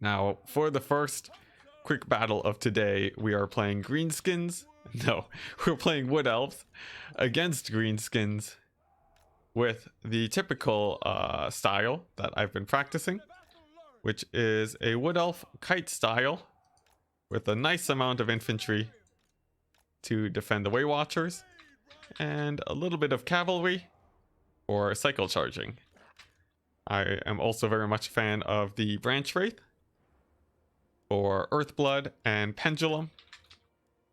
Now, for the first quick battle of today, we are playing greenskins. No, we're playing wood elves against greenskins with the typical style that I've been practicing, which is a wood elf kite style with a nice amount of infantry to defend the Way Watchers and a little bit of cavalry or cycle charging. I am also very much a fan of the Branch Wraith or Earthblood and Pendulum.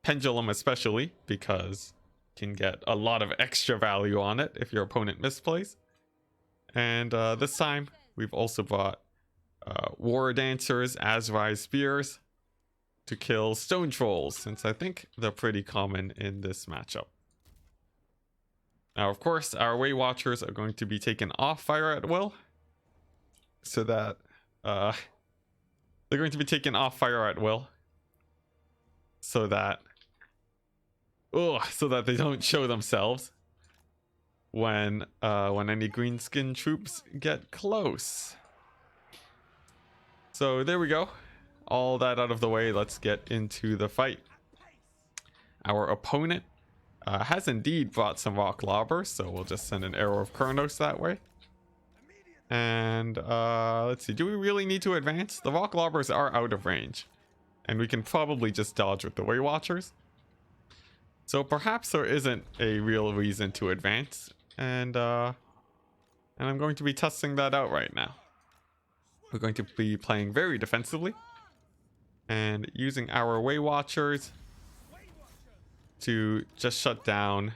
Pendulum especially because you can get a lot of extra value on it if your opponent misplays. And this time we've also brought War Dancers, Azrai Spears to kill Stone Trolls, since I think they're pretty common in this matchup. Now, of course, our Way Watchers are going to be taken off fire at will, so that they're going to be taken off fire at will, so that they don't show themselves when any greenskin troops get close. So there we go. All that out of the way, let's get into the fight. Our opponent has indeed brought some rock lobbers, so we'll just send an arrow of Kronos that way. And let's see, do we really need to advance? The rock lobbers are out of range, and we can probably just dodge with the Way Watchers. So perhaps there isn't a real reason to advance, and I'm going to be testing that out right now. We're going to be playing very defensively and using our Way Watchers to just shut down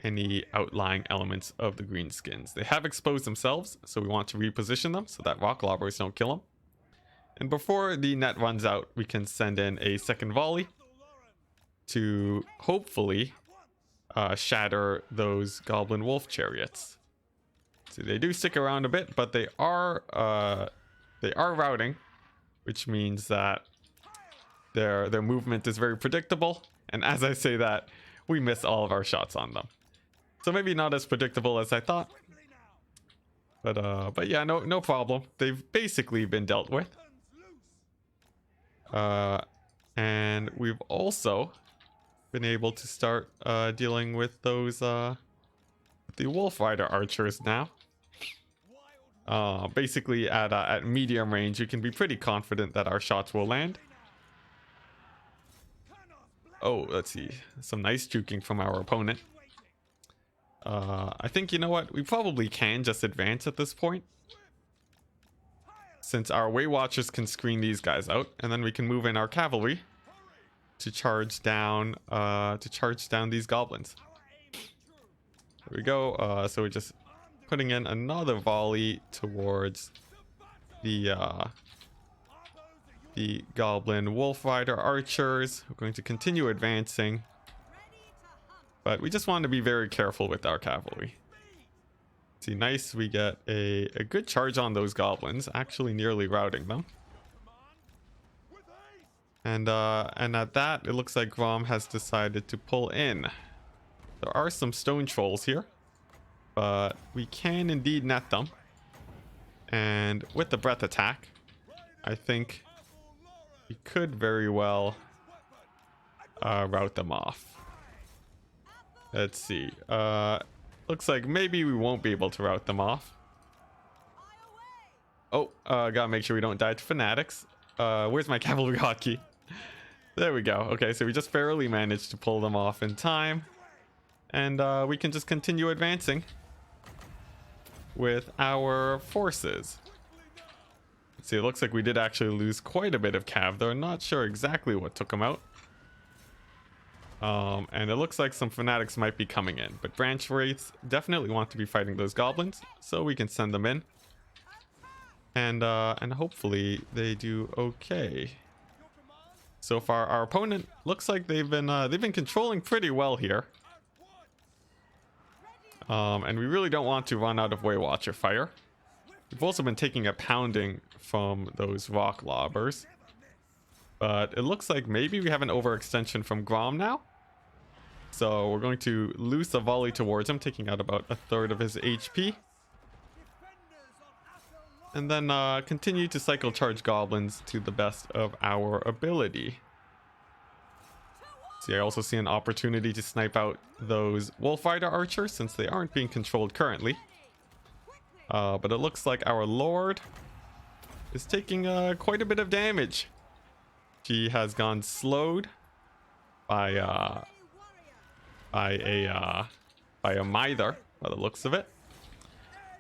any outlying elements of the greenskins. They have exposed themselves, so we want to reposition them so that rock lobbers don't kill them. And before the net runs out, we can send in a second volley to hopefully shatter those goblin wolf chariots. So they do stick around a bit, but they are routing, which means that their movement is very predictable. And as I say that, we miss all of our shots on them. So maybe not as predictable as I thought, but yeah, no problem. They've basically been dealt with. And we've also been able to start dealing with those the Wolf Rider archers now. Basically at medium range, you can be pretty confident that our shots will land. Oh, let's see, some nice juking from our opponent. I think, you know what, we probably can just advance at this point, since our Way Watchers can screen these guys out, and then we can move in our cavalry to charge down these goblins. There we go. So we're just putting in another volley towards the goblin wolf rider archers. We're going to continue advancing, but we just want to be very careful with our cavalry. See, nice, we get a good charge on those goblins, actually nearly routing them. And at that, it looks like Grom has decided to pull in. There are some stone trolls here, but we can indeed net them. And with the breath attack, I think we could very well rout them off. Let's see. Looks like maybe we won't be able to rout them off. Oh, gotta make sure we don't die to fanatics. Where's my cavalry hotkey? There we go. Okay, so we just barely managed to pull them off in time. And we can just continue advancing with our forces. Let's see, it looks like we did actually lose quite a bit of cav, though I'm not sure exactly what took them out. And it looks like some fanatics might be coming in, but branch wraiths definitely want to be fighting those goblins, so we can send them in. And hopefully they do okay. So far, our opponent looks like they've been controlling pretty well here. And we really don't want to run out of Way Watcher fire. We've also been taking a pounding from those rock lobbers, but it looks like maybe we have an overextension from Grom now. So we're going to loose a volley towards him, taking out about a third of his HP. and then continue to cycle charge goblins to the best of our ability. See, I also see an opportunity to snipe out those Wolf Rider archers since they aren't being controlled currently. But it looks like our Lord is taking quite a bit of damage. She has gone slowed by a mither by the looks of it,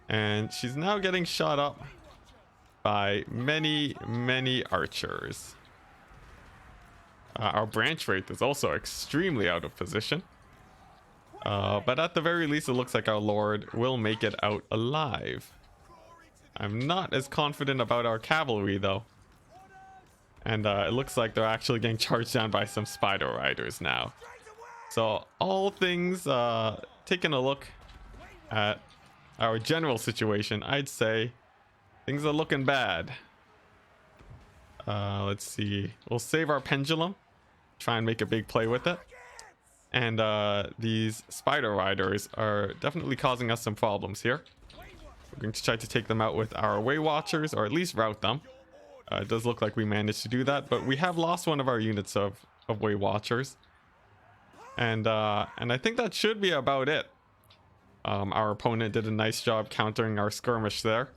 and she's now getting shot up by many archers. Our branch wraith is also extremely out of position, but at the very least it looks like our Lord will make it out alive. I'm not as confident about our cavalry though, and it looks like they're actually getting charged down by some spider riders now. So all things, taking a look at our general situation, I'd say things are looking bad. Let's see, we'll save our pendulum, try and make a big play with it. And these spider riders are definitely causing us some problems here. We're going to try to take them out with our Way Watchers, or at least rout them. It does look like we managed to do that, but we have lost one of our units of Way Watchers. And I think that should be about it. Our opponent did a nice job countering our skirmish there.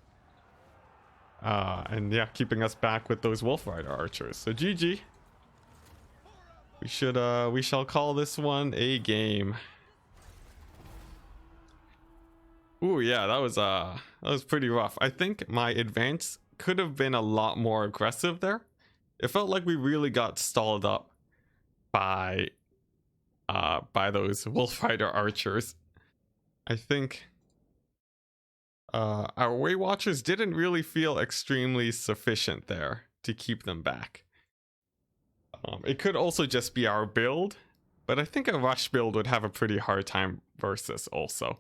And yeah, keeping us back with those Wolf Rider archers. So GG. We shall call this one a game. Ooh, yeah, that was pretty rough. I think my advance could have been a lot more aggressive there. It felt like we really got stalled up by those Wolf Rider archers. I think our Way Watchers didn't really feel extremely sufficient there to keep them back. It could also just be our build, but I think a rush build would have a pretty hard time versus also.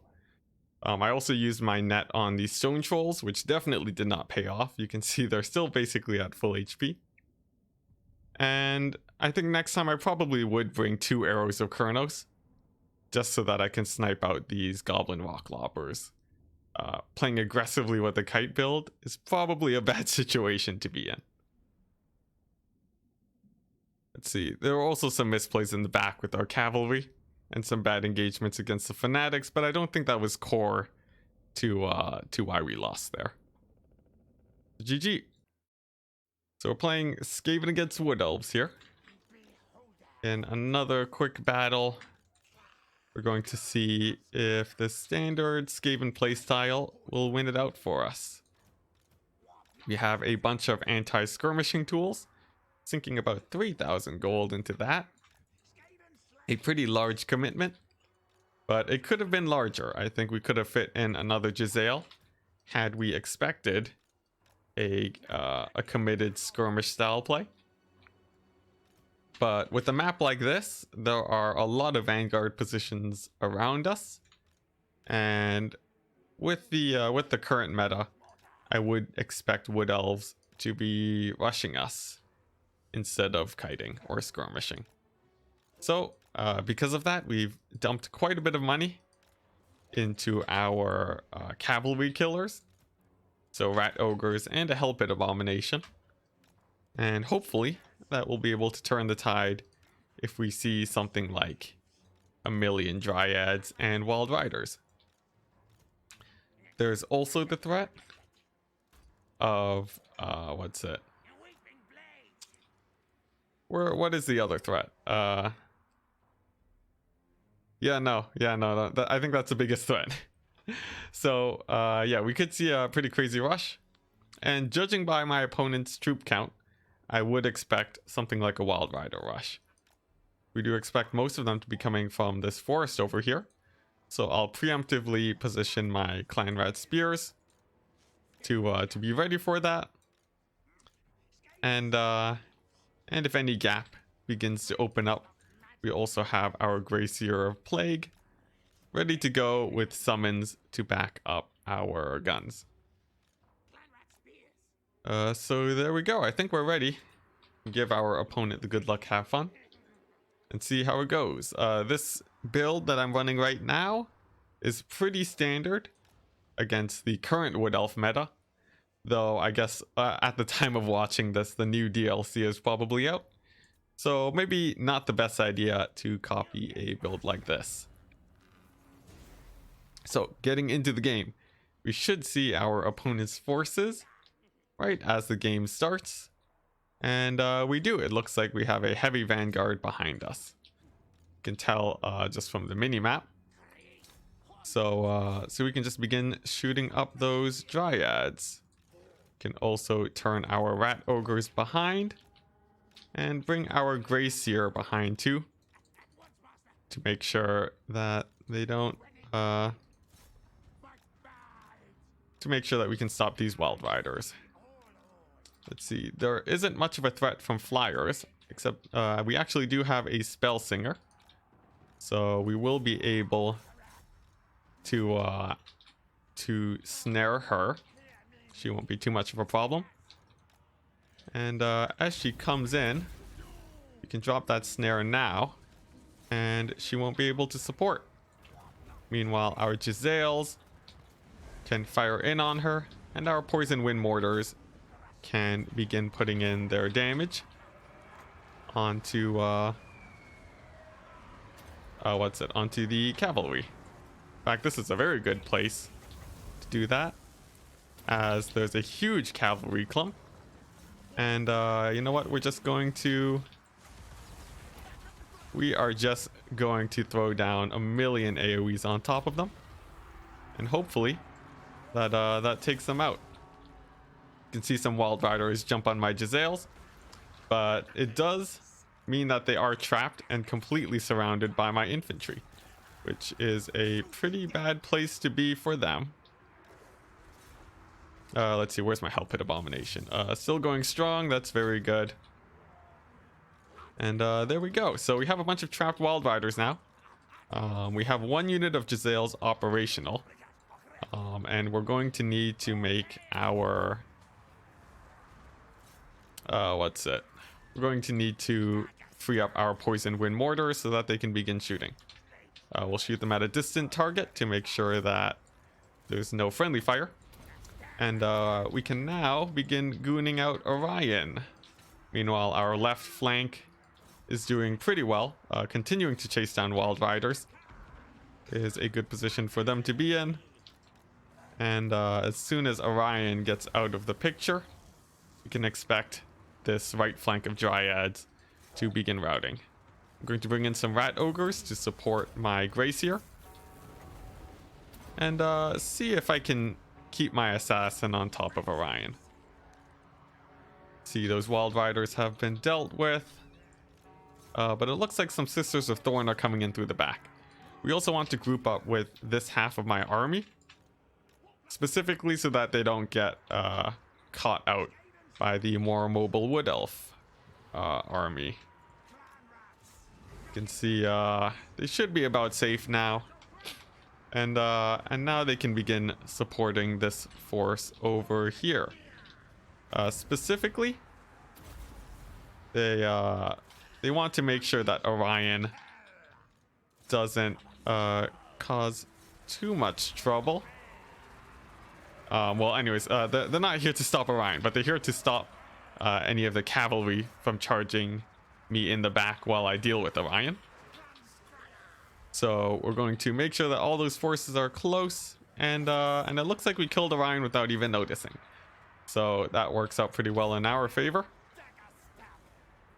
I also used my net on these stone trolls, which definitely did not pay off. You can see they're still basically at full HP. And I think next time I probably would bring 2 arrows of Kurnos, just so that I can snipe out these goblin rock lobbers. Playing aggressively with the kite build is probably a bad situation to be in. Let's see, there were also some misplays in the back with our cavalry and some bad engagements against the fanatics, but I don't think that was core to why we lost there. GG. So we're playing Skaven against Wood Elves here. In another quick battle, we're going to see if the standard Skaven playstyle will win it out for us. We have a bunch of anti-skirmishing tools, sinking about 3,000 gold into that. A pretty large commitment, but it could have been larger. I think we could have fit in another Giselle had we expected a committed skirmish style play. But with a map like this, there are a lot of vanguard positions around us, and with the current meta, I would expect Wood Elves to be rushing us instead of kiting or skirmishing. So because of that, we've dumped quite a bit of money into our cavalry killers, so rat ogres and a hellpit abomination, and hopefully that will be able to turn the tide if we see something like a million dryads and wild riders. There's also the threat of what's it? What is the other threat? I think that's the biggest threat. So yeah, we could see a pretty crazy rush, and judging by my opponent's troop count, I would expect something like a wild rider rush. We do expect most of them to be coming from this forest over here, so I'll preemptively position my clan rat spears to be ready for that. And if any gap begins to open up, we also have our Gracier of Plague ready to go with summons to back up our guns. So there we go. I think we're ready. Give our opponent the good luck, have fun, and see how it goes. This build that I'm running right now is pretty standard against the current Wood Elf meta. Though I guess at the time of watching this, the new DLC is probably out. So maybe not the best idea to copy a build like this. So getting into the game, we should see our opponent's forces right as the game starts. And we do. It looks like we have a heavy vanguard behind us. You can tell just from the mini map. So we can just begin shooting up those dryads. Can also turn our rat ogres behind and bring our gray seer behind too, to make sure that they don't to make sure that we can stop these wild riders. Let's see, there isn't much of a threat from flyers, except we actually do have a spell singer, so we will be able to snare her. She won't be too much of a problem. And as she comes in, we can drop that snare now, and she won't be able to support. Meanwhile, our Giselles can fire in on her, and our poison wind mortars can begin putting in their damage onto onto the cavalry. In fact, this is a very good place to do that, as there's a huge cavalry clump. And you know what, we are just going to throw down a million AoEs on top of them, and hopefully that takes them out. You can see some wild riders jump on my Giselles, but it does mean that they are trapped and completely surrounded by my infantry, which is a pretty bad place to be for them. Let's see, where's my Hell Pit Abomination? Still going strong, that's very good. And there we go. So we have a bunch of trapped wild riders now. We have one unit of Giselles operational. And we're going to need to make our... We're going to need to free up our poison wind mortars so that they can begin shooting. We'll shoot them at a distant target to make sure that there's no friendly fire. And we can now begin gooning out Orion. Meanwhile, our left flank is doing pretty well, continuing to chase down wild riders. It is a good position for them to be in. And as soon as Orion gets out of the picture, we can expect this right flank of dryads to begin routing. I'm going to bring in some rat ogres to support my Gracier, and see if I can keep my assassin on top of Orion. See, those wild riders have been dealt with, but it looks like some Sisters of Thorn are coming in through the back. We also want to group up with this half of my army, specifically so that they don't get caught out by the more mobile wood elf army. You can see they should be about safe now, and now they can begin supporting this force over here. Specifically, they want to make sure that Orion doesn't cause too much trouble. Well, anyways, they're not here to stop Orion, but they're here to stop any of the cavalry from charging me in the back while I deal with Orion. So we're going to make sure that all those forces are close, and it looks like we killed Orion without even noticing. So that works out pretty well in our favor.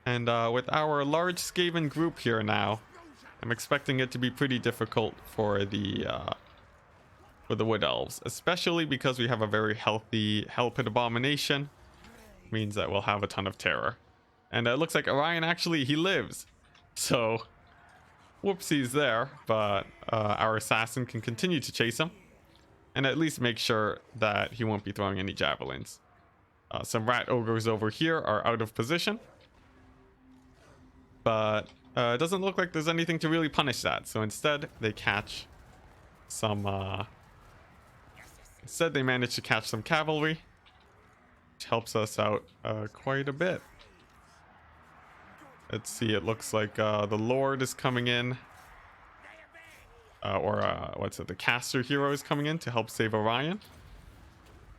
And with our large Skaven group here now, I'm expecting it to be pretty difficult for the Wood Elves, especially because we have a very healthy Hell Pit Abomination. Means that we'll have a ton of terror. And it looks like Orion actually, he lives. So, whoopsies there, but our assassin can continue to chase him, and at least make sure that he won't be throwing any javelins. Some rat ogres over here are out of position, but it doesn't look like there's anything to really punish that. So instead, they catch some... Instead, they manage to catch some cavalry, which helps us out quite a bit. Let's see, it looks like the Lord is coming in. The caster hero is coming in to help save Orion.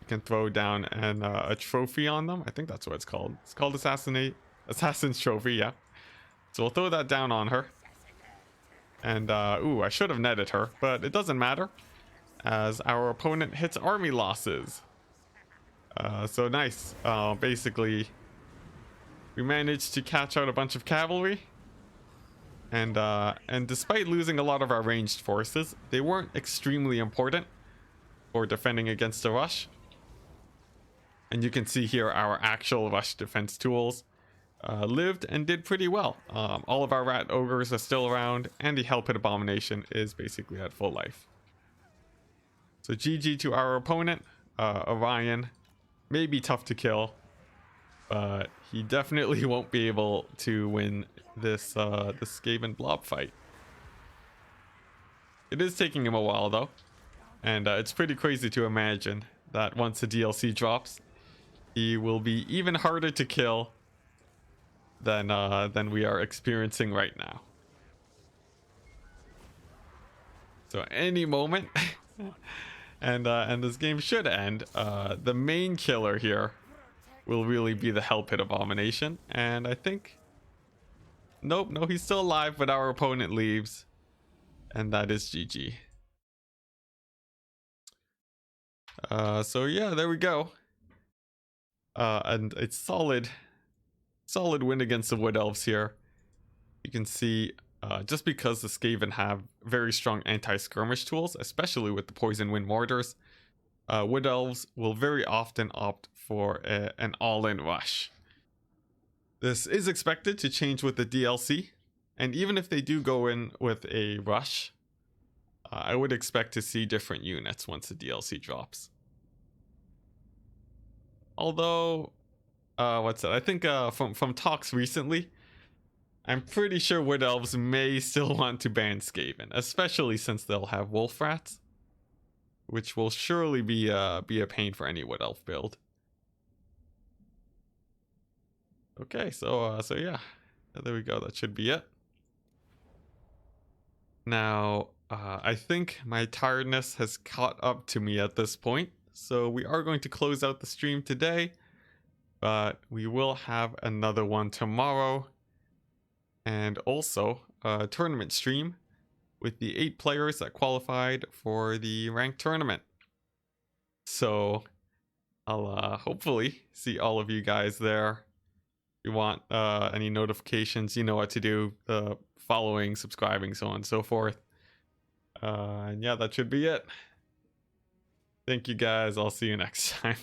can throw down a trophy on them. I think that's what it's called. It's called Assassin's Trophy, yeah. So we'll throw that down on her. And, ooh, I should have netted her, but it doesn't matter, as our opponent hits army losses. So nice. Basically, we managed to catch out a bunch of cavalry. And despite losing a lot of our ranged forces, they weren't extremely important for defending against a rush. And you can see here our actual rush defense tools lived and did pretty well. All of our rat ogres are still around, and the hell pit abomination is basically at full life. So GG to our opponent. Orion may be tough to kill, but he definitely won't be able to win this Skaven blob fight. It is taking him a while though, and it's pretty crazy to imagine that once the DLC drops, he will be even harder to kill than we are experiencing right now. So any moment, and this game should end. The main killer here will really be the hell pit abomination, and I think, nope, no, he's still alive, but our opponent leaves, and that is GG. So yeah, there we go. And it's solid win against the Wood Elves here. You can see, just because the Skaven have very strong anti-skirmish tools, especially with the Poison Wind Mortars, Wood Elves will very often opt for an all-in rush. This is expected to change with the DLC, and even if they do go in with a rush, I would expect to see different units once the DLC drops. Although, what's that? I think from talks recently, I'm pretty sure Wood Elves may still want to ban Skaven, especially since they'll have Wolf Rats, which will surely be a pain for any Wood Elf build. Okay, so yeah, there we go. That should be it. Now, I think my tiredness has caught up to me at this point, so we are going to close out the stream today, but we will have another one tomorrow, and also a tournament stream with the 8 players that qualified for the ranked tournament. So I'll hopefully see all of you guys there. If you want any notifications, you know what to do. Following, subscribing, so on and so forth. And yeah, that should be it. Thank you guys. I'll see you next time.